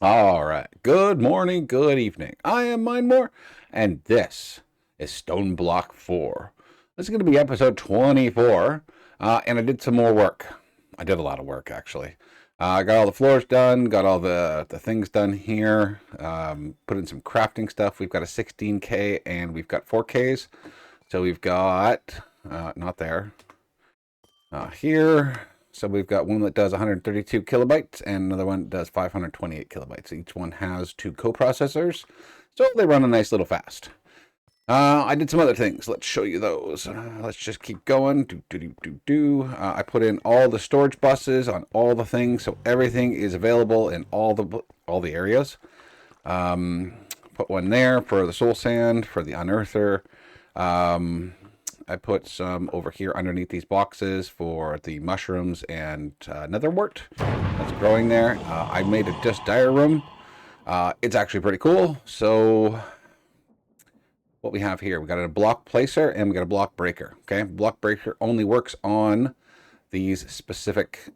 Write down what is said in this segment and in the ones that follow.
All right. Good morning, good evening. I am Mindmore, and this is StoneBlock 4. This is going to be episode 24, and I did some more work. I did a lot of work, actually. I got all the floors done, got all the things done here, put in some crafting stuff. We've got a 16K and we've got 4Ks. So we've got, not there, here. So we've got one that does 132 kilobytes and another one that does 528 kilobytes. Each one has two coprocessors, so they run a nice little fast. I did some other things. Let's show you those. Let's just keep going. I put in all the storage buses on all the things, so everything is available in all the areas. Put one there for the soul sand, for the unearther. I put some over here underneath these boxes for the mushrooms and netherwort that's growing there. I made a just dire room. It's actually pretty cool. So what we have here, we got a block placer and we got a block breaker. Okay, block breaker only works on these specific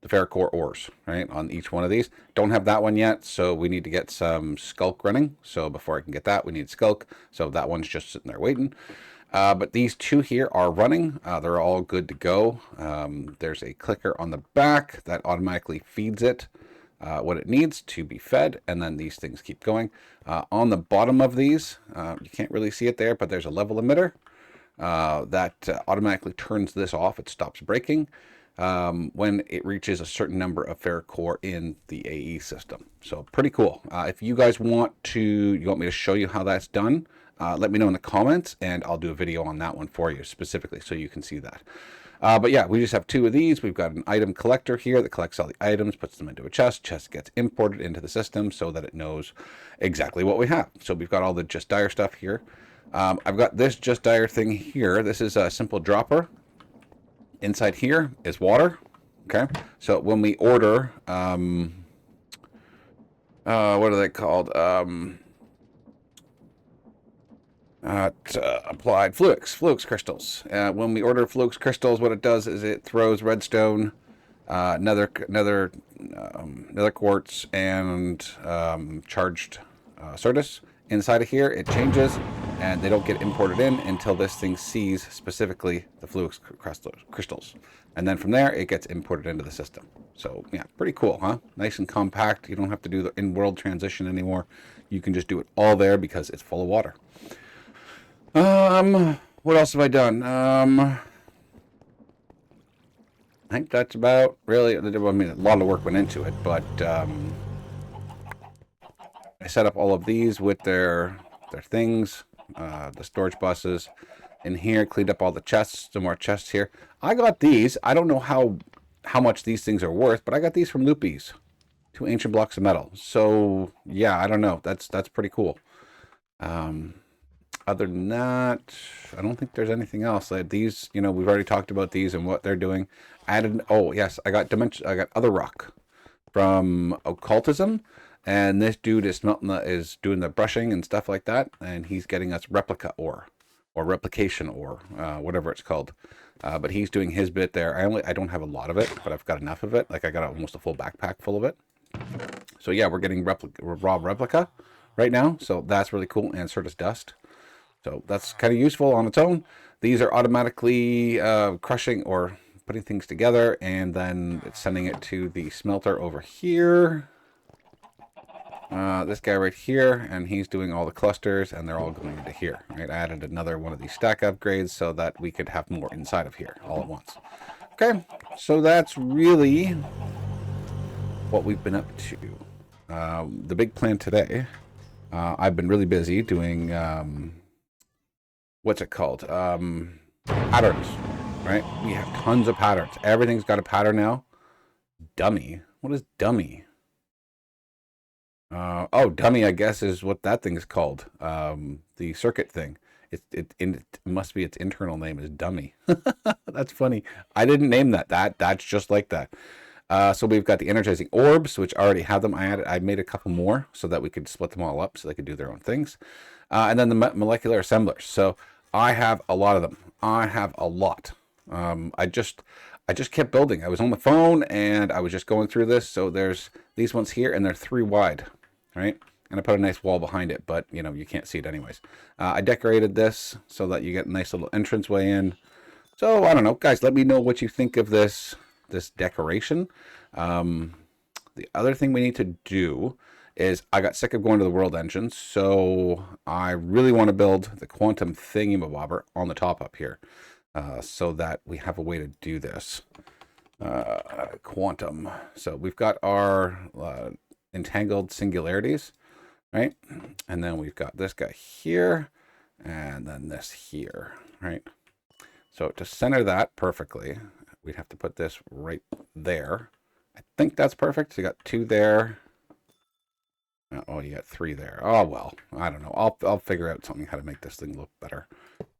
the ferrocore ores, right, on each one of these. Don't have that one yet, so we need to get some skulk running. So before I can get that, we need skulk. So that one's just sitting there waiting. But these two here are running. They're all good to go. There's a clicker on the back that automatically feeds it what it needs to be fed, and then these things keep going. On the bottom of these, you can't really see it there, but there's a level emitter that automatically turns this off. It stops breaking when it reaches a certain number of ferrocore in the AE system. So pretty cool. If you guys want me to show you how that's done, let me know in the comments and I'll do a video on that one for you specifically so you can see that. But yeah, we just have two of these. We've got an item collector here that collects all the items, puts them into a chest. Chest gets imported into the system so that it knows exactly what we have. So we've got all the just dire stuff here. I've got this just dire thing here. This is a simple dropper. Inside here is water. Okay, so when we order, what are they called? Applied Fluix crystals. When we order Fluix crystals, what it does is it throws redstone, nether quartz, and charged Certus inside of here. It changes, and they don't get imported in until this thing sees specifically the Fluix crystals. And then from there, it gets imported into the system. So, yeah, pretty cool, huh? Nice and compact. You don't have to do the in-world transition anymore. You can just do it all there because it's full of water. What else have I done? I think that's about really, I mean, a lot of work went into it, but I set up all of these with their things, the storage buses in here, cleaned up all the chests, some more chests here. I got these. I don't know how much these things are worth, but I got these from Loopies, 2 ancient blocks of metal. So yeah, I don't know. That's pretty cool. Other than that, I don't think there's anything else. Like these, we've already talked about these and what they're doing. Added, oh yes, I got other rock from occultism, and this dude is doing the brushing and stuff like that, and he's getting us replica ore or replication ore, whatever it's called. But he's doing his bit there. I don't have a lot of it, but I've got enough of it. Like I got almost a full backpack full of it. So yeah, we're getting raw replica right now. So that's really cool, and Certus dust. So that's kind of useful on its own. These are automatically crushing or putting things together, and then it's sending it to the smelter over here. This guy right here, and he's doing all the clusters, and they're all going into here. Right? I added another one of these stack upgrades so that we could have more inside of here all at once. Okay, so that's really what we've been up to. The big plan today, I've been really busy doing... what's it called? Patterns, right? We have tons of patterns. Everything's got a pattern now. Dummy. What is dummy? Oh, dummy, I guess, is what that thing is called. The circuit thing. It must be its internal name is dummy. That's funny. I didn't name that. That's just like that. So we've got the energizing orbs, which I already have them. I made a couple more so that we could split them all up so they could do their own things. And then the molecular assemblers. So I have a lot of them. I have a lot. I I just kept building. I was on the phone and I was just going through this. So there's these ones here and they're 3 wide, right? And I put a nice wall behind it, but you know, you can't see it anyways. I decorated this so that you get a nice little entranceway in. So I don't know, guys, let me know what you think of this decoration. The other thing we need to do is I got sick of going to the world engine, so I really want to build the quantum thingy-mabobber on the top up here, so that we have a way to do this. Quantum. So we've got our entangled singularities, right? And then we've got this guy here, and then this here, right? So to center that perfectly, we'd have to put this right there. I think that's perfect. So you got 2 there. Oh, you got 3 there. Oh, well, I don't know. I'll figure out something how to make this thing look better.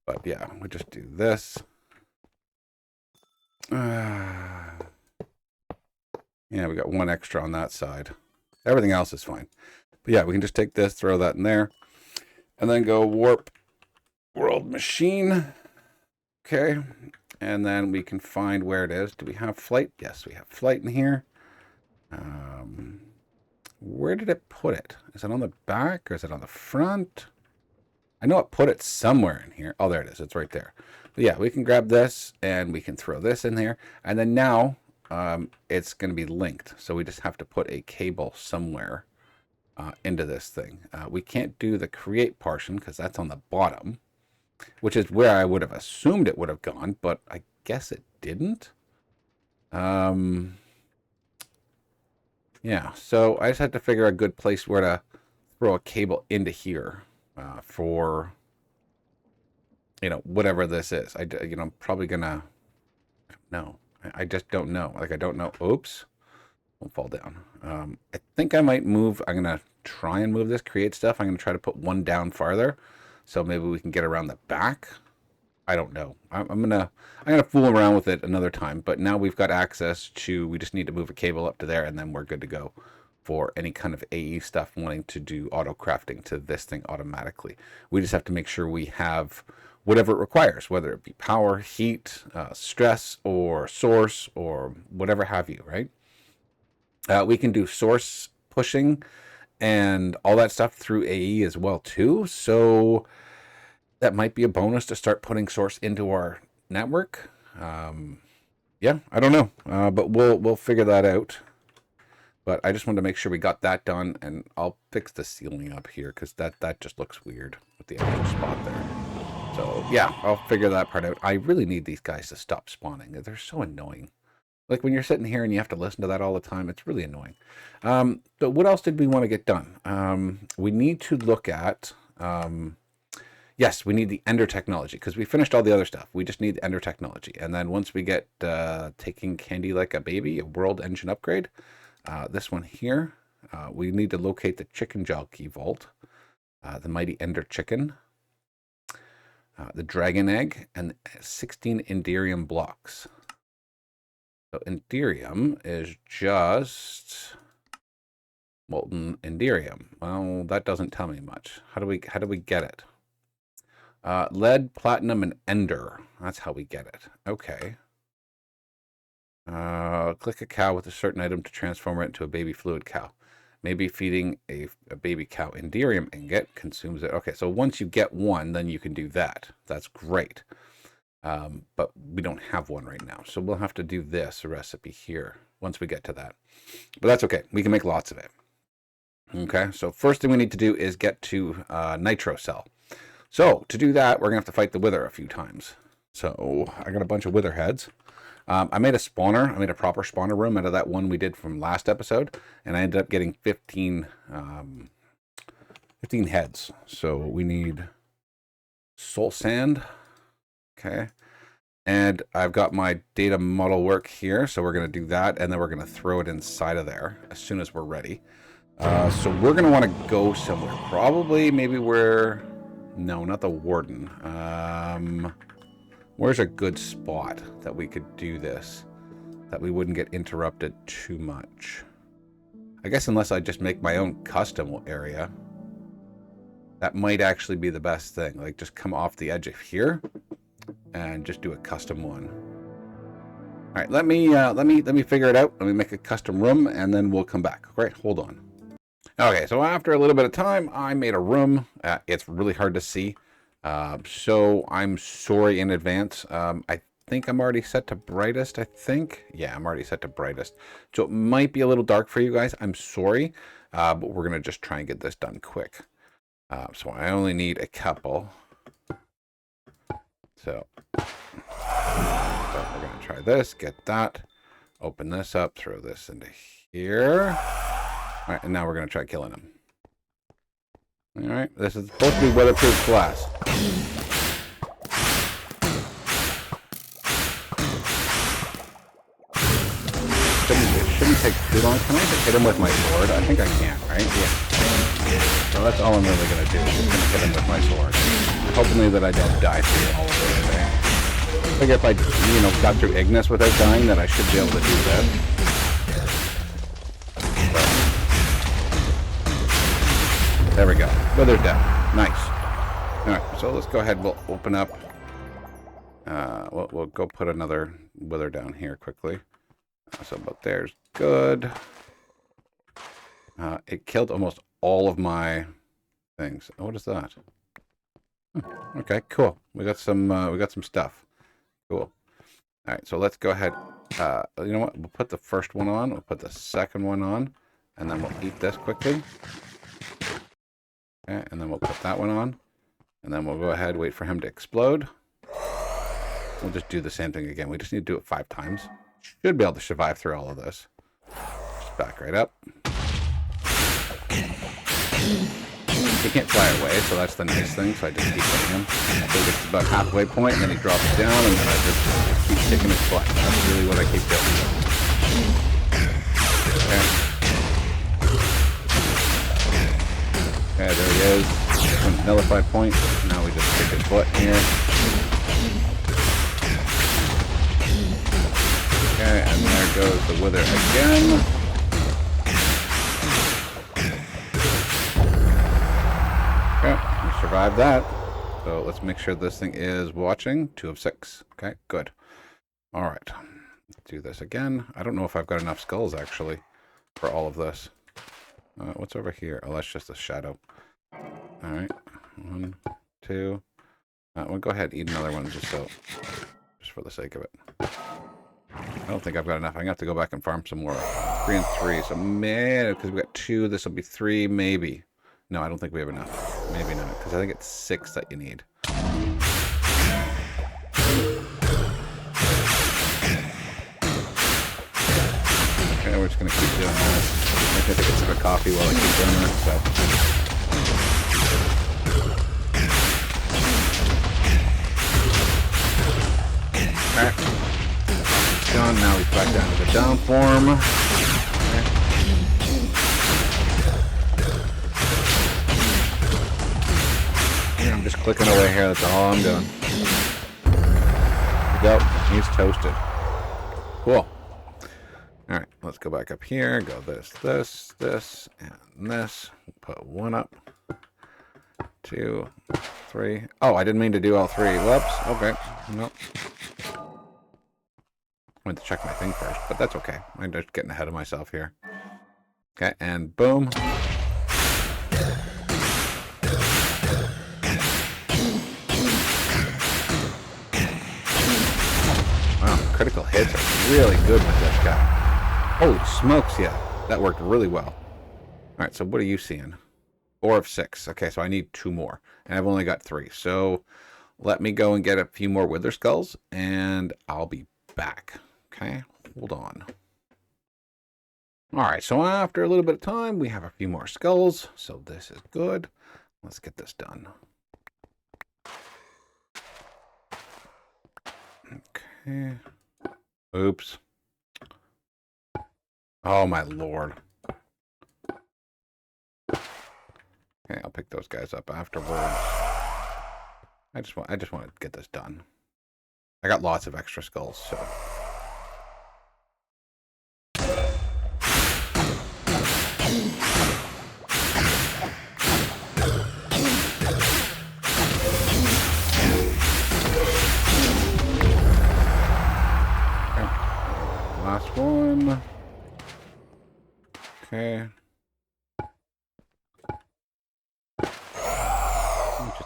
But yeah, we just do this. Yeah, we got 1 extra on that side. Everything else is fine. But yeah, we can just take this, throw that in there, and then go warp world machine. Okay. And then we can find where it is. Do we have flight? Yes, we have flight in here. Where did it put it? Is it on the back or is it on the front? I know it put it somewhere in here. Oh, there it is. It's right there. But yeah, we can grab this and we can throw this in there. And then now it's going to be linked. So we just have to put a cable somewhere into this thing. We can't do the create portion because that's on the bottom, which is where I would have assumed it would have gone, but I guess it didn't. Yeah, so I just had to figure a good place where to throw a cable into here for, you know, whatever this is. I'm probably gonna, no, I just don't know. Like, I don't know. Oops, won't fall down. I think I might move. I'm gonna try and move this create stuff. I'm gonna try to put 1 down farther, so maybe we can get around the back. I don't know. I'm gonna fool around with it another time. But now we've got access to. We just need to move a cable up to there, and then we're good to go for any kind of AE stuff wanting to do auto crafting to this thing automatically. We just have to make sure we have whatever it requires, whether it be power, heat, stress, or source, or whatever have you. Right? We can do source pushing and all that stuff through AE as well too. So that might be a bonus to start putting source into our network. Yeah, I don't know, but we'll figure that out. But I just wanted to make sure we got that done, and I'll fix the ceiling up here because that just looks weird with the extra spot there. So yeah, I'll figure that part out. I really need these guys to stop spawning. They're so annoying. Like when you're sitting here and you have to listen to that all the time, it's really annoying. But what else did we want to get done? We need to look at. Yes, we need the Ender technology because we finished all the other stuff. We just need the Ender technology. And then once we get taking candy like a baby, a world engine upgrade, this one here, we need to locate the chicken jockey vault, the mighty Ender chicken, the dragon egg, and 16 Enderium blocks. So Enderium is just molten Enderium. Well, that doesn't tell me much. How do we get it? Lead, platinum, and ender. That's how we get it. Okay. Click a cow with a certain item to transform it into a baby fluid cow. Maybe feeding a baby cow Enderium ingot consumes it. Okay, so once you get one, then you can do that. That's great. But we don't have one right now. So we'll have to do this recipe here once we get to that. But that's okay. We can make lots of it. Okay, so first thing we need to do is get to nitro cell. So to do that, we're going to have to fight the wither a few times. So I got a bunch of wither heads. I made a spawner. I made a proper spawner room out of that one we did from last episode. And I ended up getting 15 heads. So we need soul sand. Okay. And I've got my data model work here. So we're going to do that. And then we're going to throw it inside of there as soon as we're ready. So we're going to want to go somewhere. Probably maybe where... No, not the warden. Where's a good spot that we could do this? That we wouldn't get interrupted too much. I guess unless I just make my own custom area. That might actually be the best thing. Like just come off the edge of here and just do a custom one. All right, let me figure it out. Let me make a custom room, and then we'll come back. Okay, hold on. Okay, so after a little bit of time, I made a room. It's really hard to see, so I'm sorry in advance. I think I'm already set to brightest. I think, yeah, I'm already set to brightest. So it might be a little dark for you guys. I'm sorry, but we're gonna just try and get this done quick. So I only need a couple. So we're going to try this, get that, open this up, throw this into here. All right, and now we're going to try killing him. All right, this is supposed to be weatherproof glass. It shouldn't take too long. Can I just hit him with my sword? I think I can, right? Yeah. So that's all I'm really going to do. I'm just going to hit him with my sword. Hopefully that I don't die through all of it today. I figure if I, got through Ignis without dying, that I should be able to do that. But there we go. Wither's dead. Nice. Alright, so let's go ahead. We'll open up. We'll go put another wither down here quickly. So about there's good. It killed almost all of my things. Oh, what is that? Okay, cool. We got some stuff. Cool. All right, so let's go ahead. You know what? We'll put the first one on. We'll put the second one on, and then we'll eat this quickly. Okay, and then we'll put that one on, and then we'll go ahead, wait for him to explode. We'll just do the same thing again. We just need to do it 5 times. Should be able to survive through all of this. Just back right up. He can't fly away, so that's the nice thing. So I just keep hitting him. So he gets about halfway point, and then he drops down, and then I just keep kicking his butt. That's really what I keep doing. Okay. Okay, there he is. Nullify point. Now we just kick his butt here. Okay, and there goes the wither again. Okay, we survived that. So let's make sure this thing is watching. 2 of 6. Okay, good. All right, let's do this again. I don't know if I've got enough skulls actually for all of this. What's over here? Oh, that's just a shadow. All right, 1, 2. We'll go ahead and eat another one just for the sake of it. I don't think I've got enough. I'm going to have to go back and farm some more. 3 and 3. So, man, because we got 2, this will be 3, maybe. No, I don't think we have enough. Maybe not, because I think it's 6 that you need. Okay, we're just going to keep doing this. I'm going to take a sip of coffee while I keep doing this. So. Alright. Done. Now he's back down to the down form. Okay. I'm just clicking away here. That's all I'm doing. There we go. He's toasted. Cool. All right. Let's go back up here. Go this, and this. Put 1 up. 2, 3. Oh, I didn't mean to do all 3. Whoops. Okay. Nope. I went to check my thing first, but that's okay. I'm just getting ahead of myself here. Okay, and boom. Wow, critical hits are really good with this guy. Holy smokes, yeah. That worked really well. Alright, so what are you seeing? 4 of 6. Okay, so I need 2 more. And I've only got 3. So let me go and get a few more wither skulls, and I'll be back. Okay, hold on. All right, so after a little bit of time, we have a few more skulls. So this is good. Let's get this done. Okay. Oops. Oh, my Lord. Okay, I'll pick those guys up afterwards. I just want to get this done. I got lots of extra skulls, so...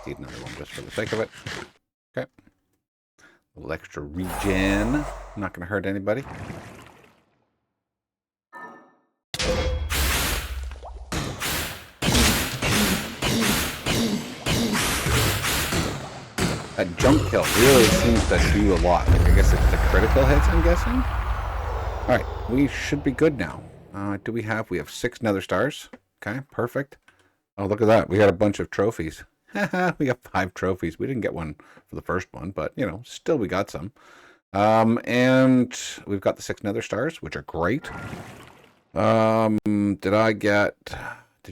need another one just for the sake of it. Okay. A little extra regen. Not going to hurt anybody. That jump kill really seems to do a lot. Like, I guess it's the critical hits, I'm guessing. Alright, we should be good now. Do we have 6 nether stars. Okay, perfect. Oh, look at that. We got a bunch of trophies. We got 5 trophies. We didn't get one for the first one, but, you know, still we got some. And we've got the 6 nether stars, which are great. Did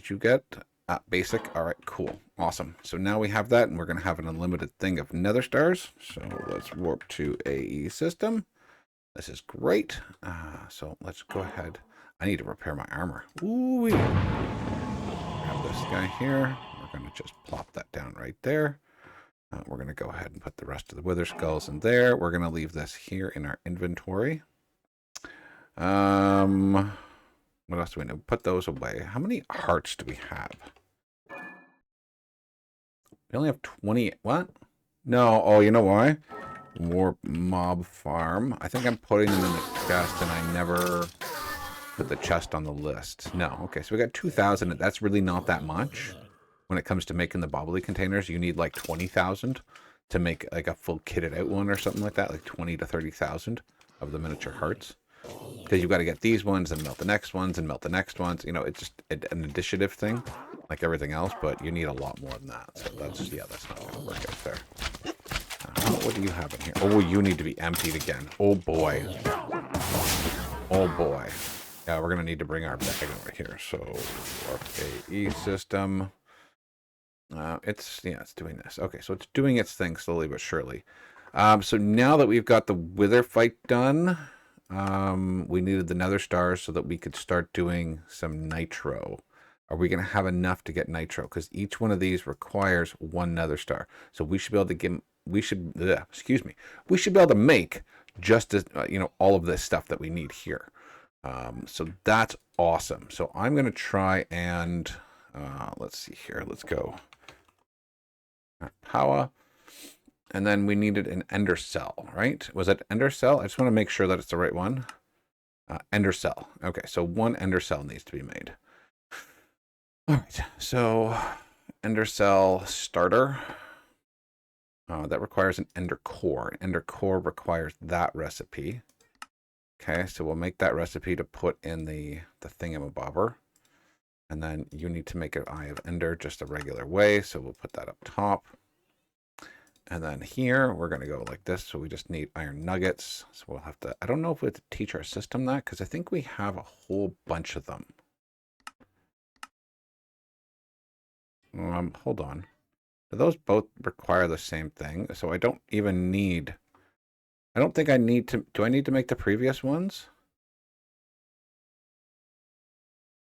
you get... basic. All right, cool. Awesome. So now we have that, and we're going to have an unlimited thing of nether stars. So let's warp to AE system. This is great. So let's go ahead. I need to repair my armor. Ooh. Grab this guy here. We're going to just plop that down right there. We're going to go ahead and put the rest of the wither skulls in there. We're going to leave this here in our inventory. What else do we know? Put those away. How many hearts do we have? We only have 20. What? No. Oh, you know why? Warp mob farm. I think I'm putting them in the chest, and I never put the chest on the list. No. Okay, so we got 2,000. That's really not that much. When it comes to making the bobbly containers, you need like 20,000 to make like a full kitted out one or something like that, like 20 to 30,000 of the miniature hearts. Because you've got to get these ones and melt the next ones and melt the next ones. You know, it's just an initiative thing, like everything else, but you need a lot more than that. So that's not going to work out there. What do you have in here? Oh, you need to be emptied again. Oh, boy. Oh, boy. Yeah, we're going to need to bring our bag over here. So, warp AE system. It's doing this. Okay, so it's doing its thing slowly but surely. So now that we've got the wither fight done... we needed the nether stars so that we could start doing some nitro. Are we going to have enough to get nitro? Because each one of these requires 1 nether star. So we should be able to give. We should be able to make just as all of this stuff that we need here. So that's awesome. So I'm going to try and let's see here. Let's go. Power. And then we needed an ender cell, right? Was it ender cell? I just want to make sure that it's the right one. Ender cell. Okay, so 1 ender cell needs to be made. All right, so ender cell starter. That requires an ender core. Ender core requires that recipe. Okay, so we'll make that recipe to put in the thingamabobber. And then you need to make an eye of ender just a regular way. So we'll put that up top. And then here, we're going to go like this. So we just need iron nuggets. So we'll have to, I don't know if we have to teach our system that, because I think we have a whole bunch of them. Hold on. Do those both require the same thing? So I don't even need, I don't think I need to, do I need to make the previous ones?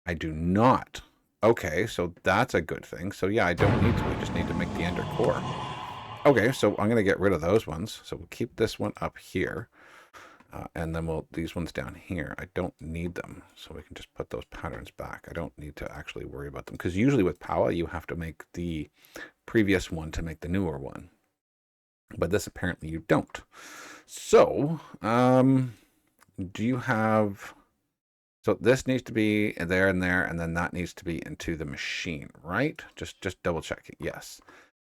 I do not. Okay, so that's a good thing. So yeah, I don't need to. We just need to make the ender core. Okay, so I'm going to get rid of those ones. So we'll keep this one up here. And then these ones down here, I don't need them. So we can just put those patterns back. I don't need to actually worry about them. Because usually with Power, you have to make the previous one to make the newer one. But this apparently you don't. So, do you have... So this needs to be there, and then that needs to be into the machine, right? Just double check it. Yes.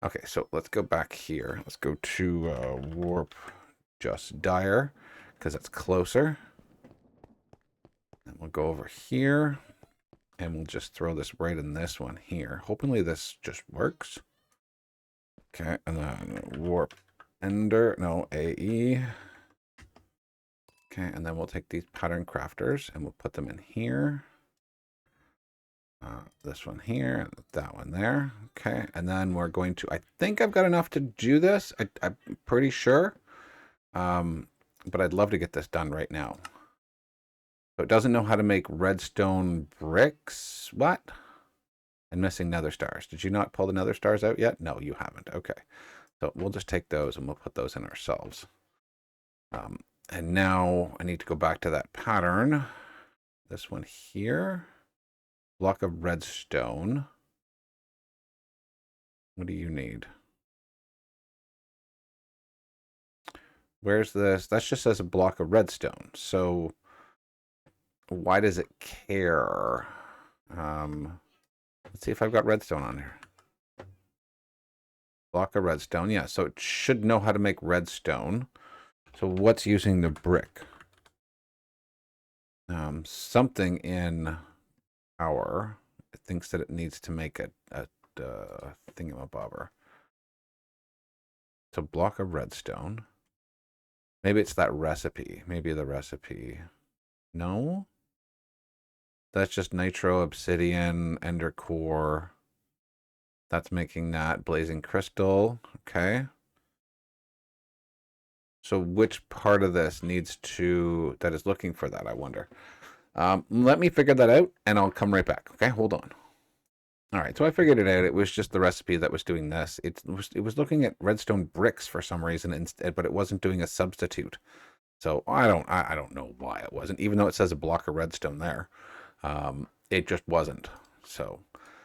Okay, so let's go back here. Let's go to warp just dire, because that's closer. And we'll go over here, and we'll just throw this right in this one here. Hopefully this just works. Okay, and then warp ender, no, AE. Okay, and then we'll take these pattern crafters, and we'll put them in here. This one here, that one there. Okay, and then we're going to, I think I've got enough to do this. I'm pretty sure. But I'd love to get this done right now. So it doesn't know how to make redstone bricks. What? And missing nether stars. Did you not pull the nether stars out yet? No, you haven't. Okay. So we'll just take those and we'll put those in ourselves. And now I need to go back to that pattern. This one here. Block of redstone. What do you need? Where's this? That just says a block of redstone. So why does it care? Let's see if I've got redstone on here. Block of redstone. Yeah, so it should know how to make redstone. So what's using the brick? Something in power. It thinks that it needs to make a thingamabobber. So block of redstone. Maybe it's that recipe. Maybe the recipe. No? That's just nitro, obsidian, ender core. That's making that blazing crystal. Okay. So which part of this needs to, that is looking for that, I wonder. Let me figure that out and I'll come right back. Okay, hold on. All right, so I figured it out. It was just the recipe that was doing this. It was looking at redstone bricks for some reason instead, but it wasn't doing a substitute. So I don't know why it wasn't, even though it says a block of redstone there. It just wasn't. So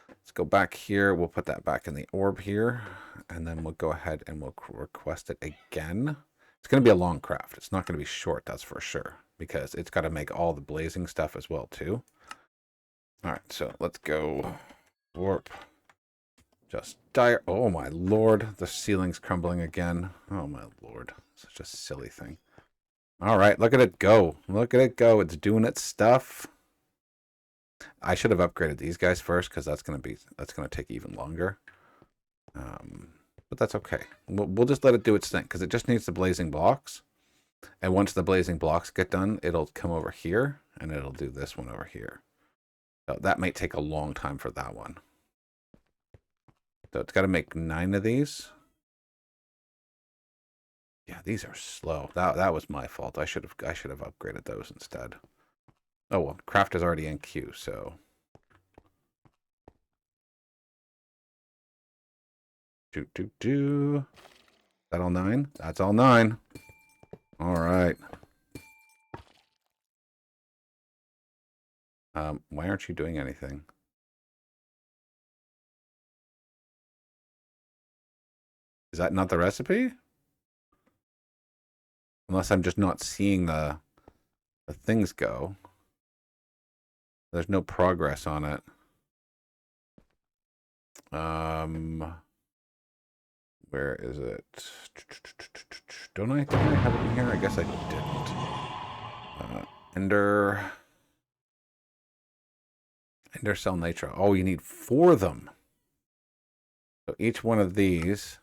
let's go back here. We'll put that back in the orb here, and then we'll go ahead and we'll request it again. It's going to be a long craft. It's not going to be short, that's for sure, because it's got to make all the blazing stuff as well, too. All right, so let's go warp. Just dire. Oh, my lord. The ceiling's crumbling again. Oh, my lord. Such a silly thing. All right, look at it go. Look at it go. It's doing its stuff. I should have upgraded these guys first because that's gonna take even longer. But that's okay. We'll just let it do its thing because it just needs the blazing blocks. And once the blazing blocks get done, it'll come over here and it'll do this one over here. So that might take a long time for that one. So it's got to make 9 of these. Yeah, these are slow. That was my fault. I should have upgraded those instead. Oh well, craft is already in queue, so. Is that all 9? That's all 9. All right. Why aren't you doing anything? Is that not the recipe? Unless I'm just not seeing the things go. There's no progress on it. Where is it? Didn't I have it in here? I guess I didn't. Ender cell nitro. Oh, you need 4 of them. So each one of these.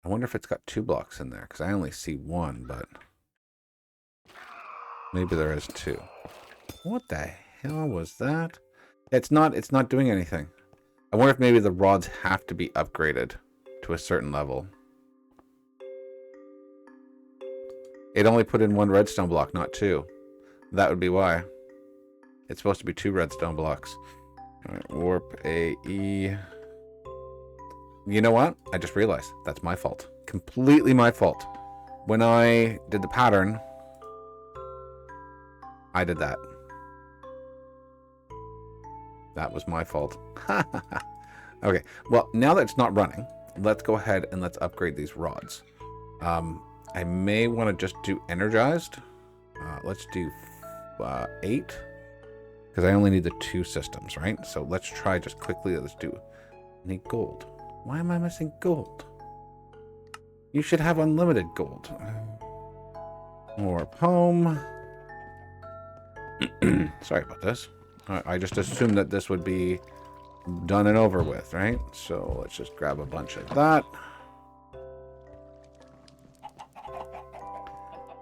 I wonder if it's got 2 blocks in there because I only see 1, but maybe there is 2. What the hell was that? It's not doing anything. I wonder if maybe the rods have to be upgraded to a certain level. It only put in 1 redstone block, not 2. That would be why. It's supposed to be 2 redstone blocks. All right, warp AE. You know what? I just realized that's my fault. Completely my fault. When I did the pattern, I did that. That was my fault. Okay, well, now that it's not running, let's go ahead and let's upgrade these rods. I may want to just do energized. Let's do 8. Because I only need the 2 systems, right? So let's try just quickly. Let's do. I need gold. Why am I missing gold? You should have unlimited gold. Warp home. Sorry about this. I just assumed that this would be done and over with, right? So let's just grab a bunch of that.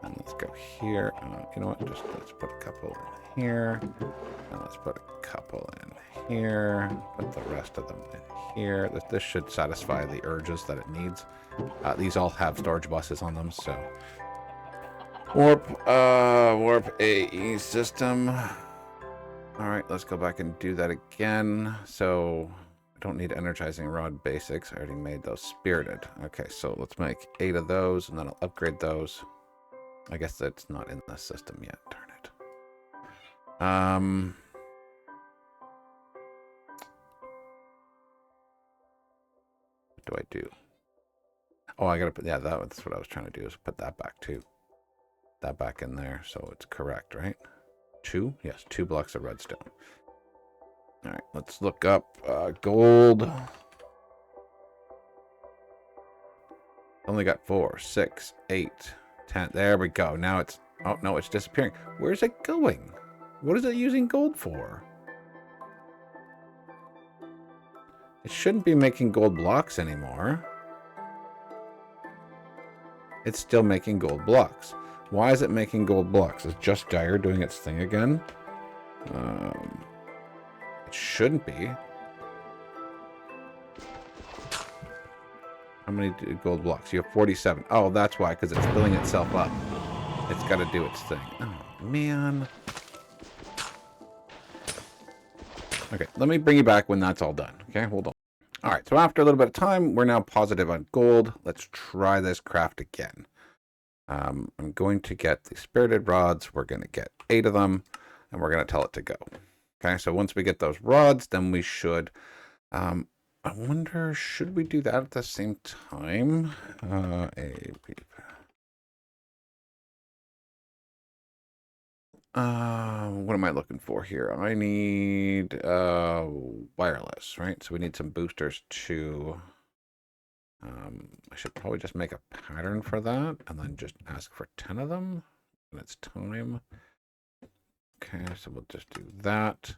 And let's go here. You know what? Just let's put a couple in here. And let's put a couple in here. Put the rest of them in here. This should satisfy the urges that it needs. These all have storage buses on them, so. Warp AE system. All right, let's go back and do that again. So I don't need energizing rod basics. I already made those spirited. Okay, so let's make 8 of those, and then I'll upgrade those. I guess that's not in the system yet. Darn it. What do I do? Oh, I gotta put, yeah, that's what I was trying to do, is put that back too. That back in there, so it's correct, right? 2? Yes, 2 blocks of redstone. All right, let's look up gold. Only got 4, 6, 8, 10. There we go. Now it's, oh no, it's disappearing. Where's it going? What is it using gold for? It shouldn't be making gold blocks anymore. It's still making gold blocks. Why is it making gold blocks? Is Just Dire doing its thing again? It shouldn't be. How many gold blocks? You have 47. Oh, that's why, because it's filling itself up. It's got to do its thing. Oh, man. Okay, let me bring you back when that's all done. Okay, hold on. All right, so after a little bit of time, we're now positive on gold. Let's try this craft again. I'm going to get the spirited rods. We're going to get 8 of them, and we're going to tell it to go. Okay, so once we get those rods, then we should... I wonder, should we do that at the same time? What am I looking for here? I need wireless, right? So we need some boosters to... I should probably just make a pattern for that and then just ask for 10 of them when it's time. Okay, so we'll just do that.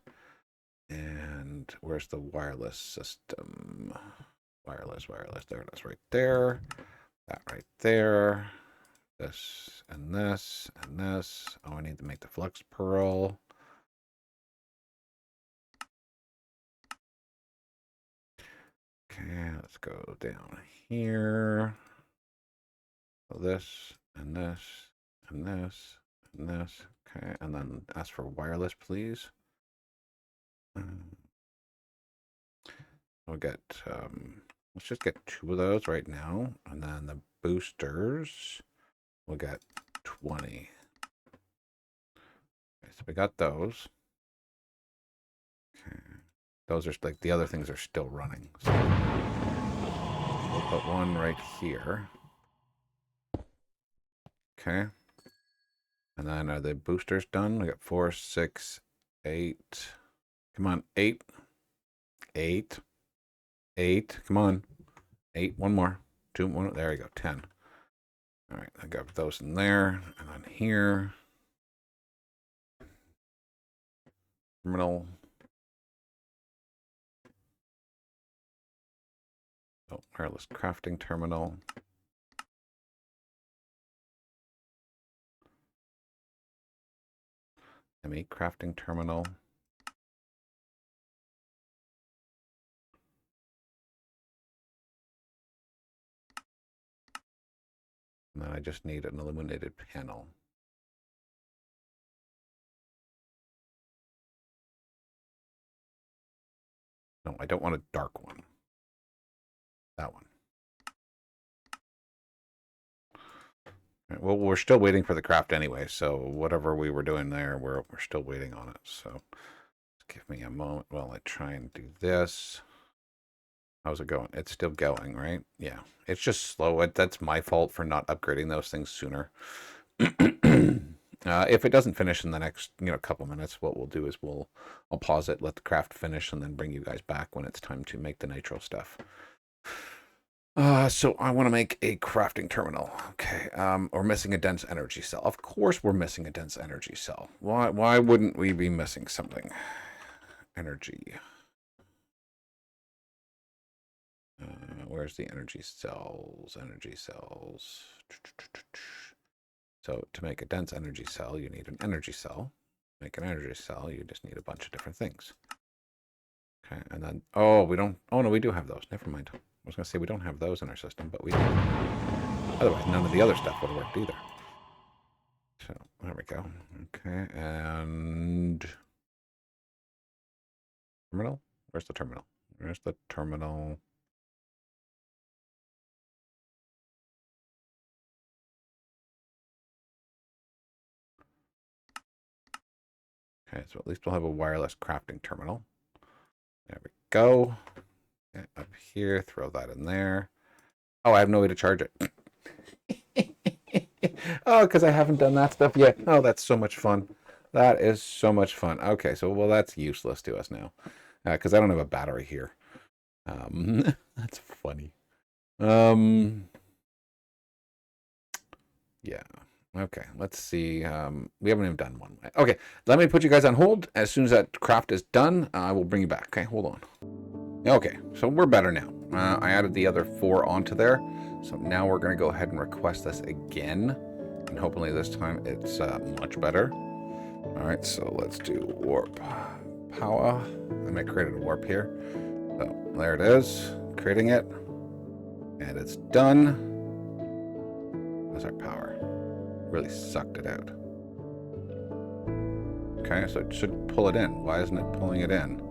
And where's the wireless system? Wireless. There it is, right there. That right there. This and this and this. Oh, I need to make the flux pearl. Okay, let's go down here. So this and this and this and this. Okay, and then ask for wireless, please. We'll get, let's just get 2 of those right now. And then the boosters, we'll get 20. Okay, so we got those. Okay. Those are like, the other things are still running. So we'll put 1 right here. Okay. And then are the boosters done? We got 4, 6, 8. Come on, 8. 8. 8. Come on. 8. 1 more. 2. 1. There you go. 10. All right. I got those in there. And then here. Terminal. Oh, wireless crafting terminal. ME crafting terminal. And then I just need an illuminated panel. No, I don't want a dark one. That one. Right, well, we're still waiting for the craft anyway, so whatever we were doing there, we're still waiting on it. So give me a moment while I try and do this. How's it going? It's still going, right? Yeah. It's just slow. That's my fault for not upgrading those things sooner. If it doesn't finish in the next, couple minutes, what we'll do is I'll pause it, let the craft finish, and then bring you guys back when it's time to make the nitro stuff. So I want to make a crafting terminal. Okay. We're missing a dense energy cell. Of course we're missing a dense energy cell. Why wouldn't we be missing something? Energy. Where's the energy cells? Energy cells. So to make a dense energy cell, you need an energy cell. To make an energy cell, you just need a bunch of different things. Okay, and then, oh, we don't, oh no, we do have those. Never mind. I was going to say we don't have those in our system, but we do. Otherwise, none of the other stuff would have worked either. So, there we go. Okay, and... Terminal? Where's the terminal? Where's the terminal? Okay, so at least we'll have a wireless crafting terminal. There we go. Okay, up here, throw that in there. Oh, I have no way to charge it. Oh, because I haven't done that stuff yet. Oh, that's so much fun. That is so much fun. Okay, so, well, that's useless to us now. Because I don't have a battery here. That's funny. Yeah. Okay, let's see. We haven't even done one. Okay, let me put you guys on hold. As soon as that craft is done, I will bring you back. Okay, hold on. Okay, so we're better now. I added the other 4 onto there. So now we're going to go ahead and request this again. And hopefully this time it's much better. All right, so let's do warp power. I may create a warp here. So there it is, creating it. And it's done. That's our power. Really sucked it out. Okay, so it should pull it in. Why isn't it pulling it in?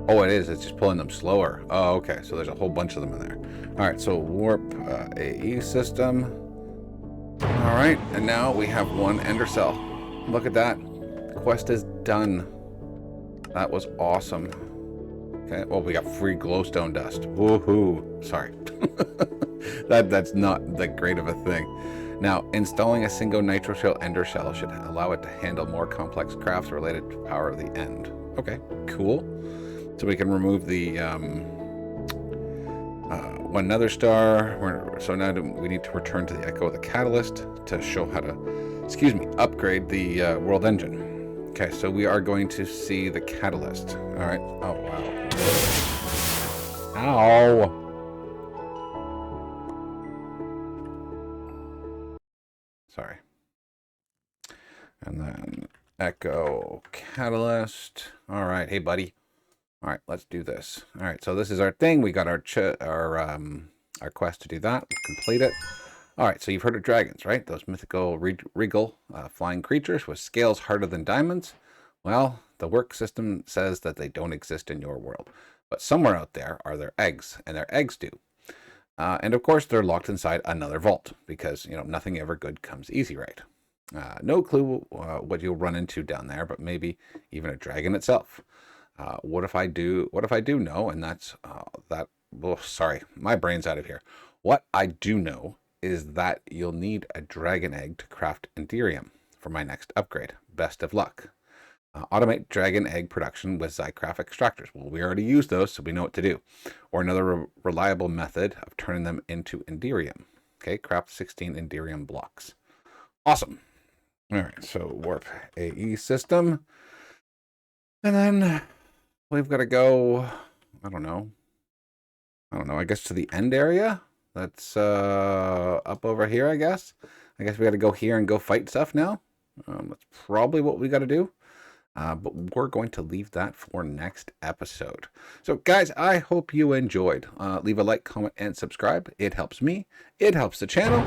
Oh, it is. It's just pulling them slower. Oh, okay. So there's a whole bunch of them in there. All right, so warp AE system. All right, and now we have 1 ender cell. Look at that. The quest is done. That was awesome. Okay, well, we got free glowstone dust. Woohoo. Sorry. That's not that great of a thing. Now, installing a single nitro shell ender shell should allow it to handle more complex crafts related to power of the end. Okay, cool. So we can remove the 1 nether star. So now we need to return to the Echo of the Catalyst to show how to, upgrade the world engine. Okay, so we are going to see the Catalyst. All right. Oh, wow. Ow. Sorry. And then Echo Catalyst. All right. Hey, buddy. All right, let's do this. All right, so this is our thing. We got our quest to do that. We'll complete it. All right, so you've heard of dragons, right? Those mythical regal flying creatures with scales harder than diamonds. Well, the work system says that they don't exist in your world, but somewhere out there are their eggs, and their eggs do. And of course, they're locked inside another vault because nothing ever good comes easy, right? No clue what you'll run into down there, but maybe even a dragon itself. What if I do know, and that's that. Oh, sorry, my brain's out of here. What I do know is that you'll need a dragon egg to craft Enderium for my next upgrade. Best of luck. Automate dragon egg production with Zycraft extractors. Well, we already used those, so we know what to do. Or another reliable method of turning them into Enderium. Okay, craft 16 Enderium blocks. Awesome. All right, so warp AE system. And then we've got to go, I don't know, I guess to the end area. That's up over here, I guess. I guess we got to go here and go fight stuff now. That's probably what we got to do. But we're going to leave that for next episode. So, guys, I hope you enjoyed. Leave a like, comment, and subscribe. It helps me. It helps the channel.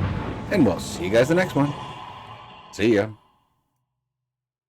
And we'll see you guys the next one. See ya.